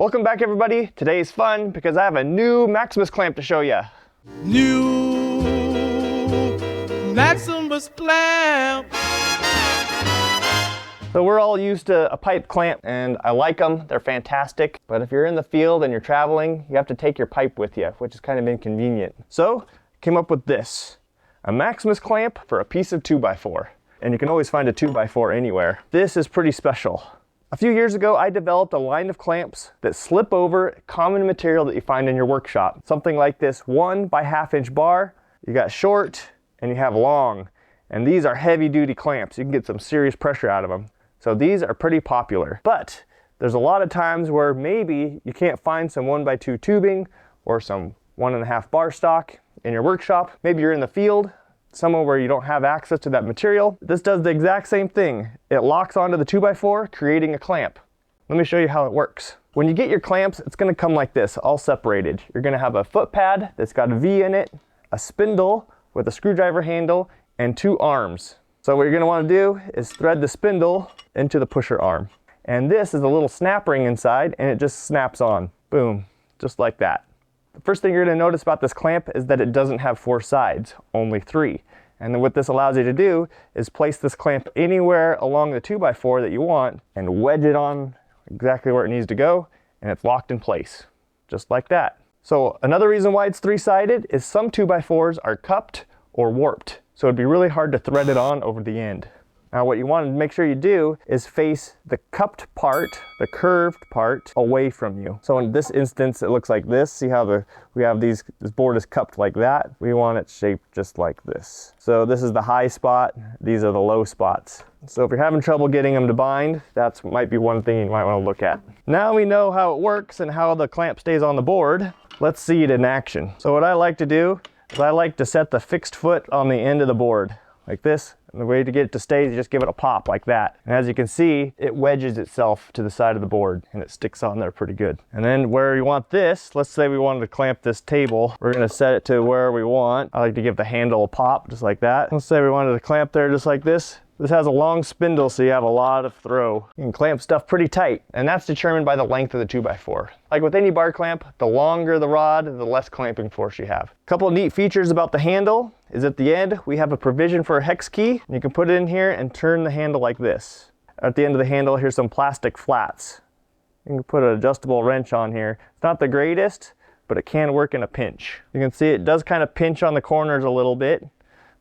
Welcome back everybody. Today's fun because I have a new Maximus clamp to show you. New Maximus Clamp. So we're all used to a pipe clamp and I like them, they're fantastic. But if you're in the field and you're traveling, you have to take your pipe with you, which is kind of inconvenient. So came up with this, a Maximus clamp for a piece of 2x4. And you can always find a 2x4 anywhere. This is pretty special. A few years ago, I developed a line of clamps that slip over common material that you find in your workshop. Something like this 1x1/2 inch bar. You got short and you have long. And these are heavy duty clamps. You can get some serious pressure out of them. So these are pretty popular. But there's a lot of times where maybe you can't find some 1x2 tubing or some 1.5 bar stock in your workshop. Maybe you're in the field, somewhere where you don't have access to that material. This does the exact same thing. It locks onto the 2x4, creating a clamp. Let me show you how it works. When you get your clamps, it's gonna come like this, all separated. You're gonna have a foot pad that's got a V in it, a spindle with a screwdriver handle, and 2 arms. So what you're gonna wanna do is thread the spindle into the pusher arm. And this is a little snap ring inside, and it just snaps on. Boom, just like that. The first thing you're going to notice about this clamp is that it doesn't have 4 sides, only 3. And then what this allows you to do is place this clamp anywhere along the 2x4 that you want and wedge it on exactly where it needs to go, and it's locked in place, just like that. So another reason why it's 3-sided is some 2x4s are cupped or warped, so it'd be really hard to thread it on over the end. Now what you want to make sure you do is face the cupped part, the curved part, away from you. So in this instance, it looks like this. See how we have this board is cupped like that? We want it shaped just like this. So this is the high spot, these are the low spots. So if you're having trouble getting them to bind, that might be one thing you might want to look at. Now we know how it works and how the clamp stays on the board. Let's see it in action. So what I like to do is I like to set the fixed foot on the end of the board, like this. And the way to get it to stay is you just give it a pop like that. And as you can see, it wedges itself to the side of the board and it sticks on there pretty good. And then where you want this, let's say we wanted to clamp this table. We're gonna set it to where we want. I like to give the handle a pop, just like that. Let's say we wanted to clamp there just like this. This has a long spindle, so you have a lot of throw. You can clamp stuff pretty tight, and that's determined by the length of the 2x4. Like with any bar clamp, the longer the rod, the less clamping force you have. A couple of neat features about the handle is at the end, we have a provision for a hex key. You can put it in here and turn the handle like this. At the end of the handle, here's some plastic flats. You can put an adjustable wrench on here. It's not the greatest, but it can work in a pinch. You can see it does kind of pinch on the corners a little bit,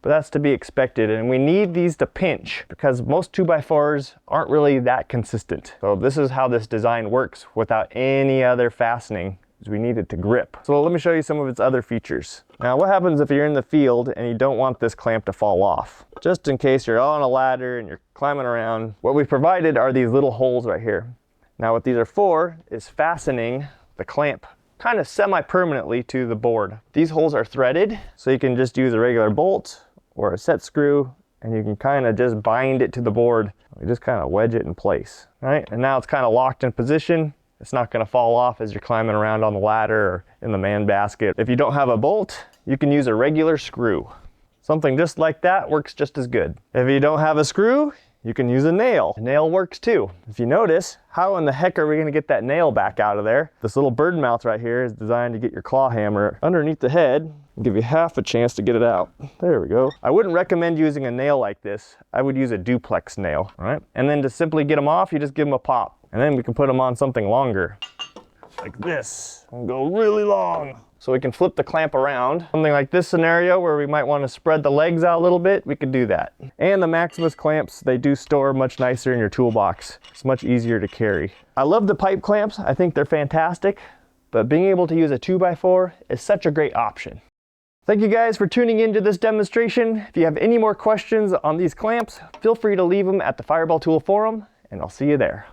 but that's to be expected, and we need these to pinch because most 2x4s aren't really that consistent. So this is how this design works without any other fastening, is we need it to grip. So let me show you some of its other features. Now what happens if you're in the field and you don't want this clamp to fall off? Just in case you're on a ladder and you're climbing around, what we provided are these little holes right here. Now what these are for is fastening the clamp kind of semi-permanently to the board. These holes are threaded, so you can just use a regular bolt or a set screw, and you can kind of just bind it to the board. You just kind of wedge it in place, right? And now it's kind of locked in position. It's not going to fall off as you're climbing around on the ladder or in the man basket. If you don't have a bolt, you can use a regular screw. Something just like that works just as good. If you don't have a screw, you can use a nail. A nail works too. If you notice, how in the heck are we gonna get that nail back out of there? This little bird mouth right here is designed to get your claw hammer underneath the head and give you half a chance to get it out. There we go. I wouldn't recommend using a nail like this. I would use a duplex nail, all right? And then to simply get them off, you just give them a pop. And then we can put them on something longer, like this, and go really long. So we can flip the clamp around. Something like this scenario where we might want to spread the legs out a little bit, we could do that. And the Maximus clamps, they do store much nicer in your toolbox. It's much easier to carry. I love the pipe clamps. I think they're fantastic, but being able to use a 2x4 is such a great option. Thank you guys for tuning into this demonstration. If you have any more questions on these clamps, feel free to leave them at the Fireball Tool Forum, and I'll see you there.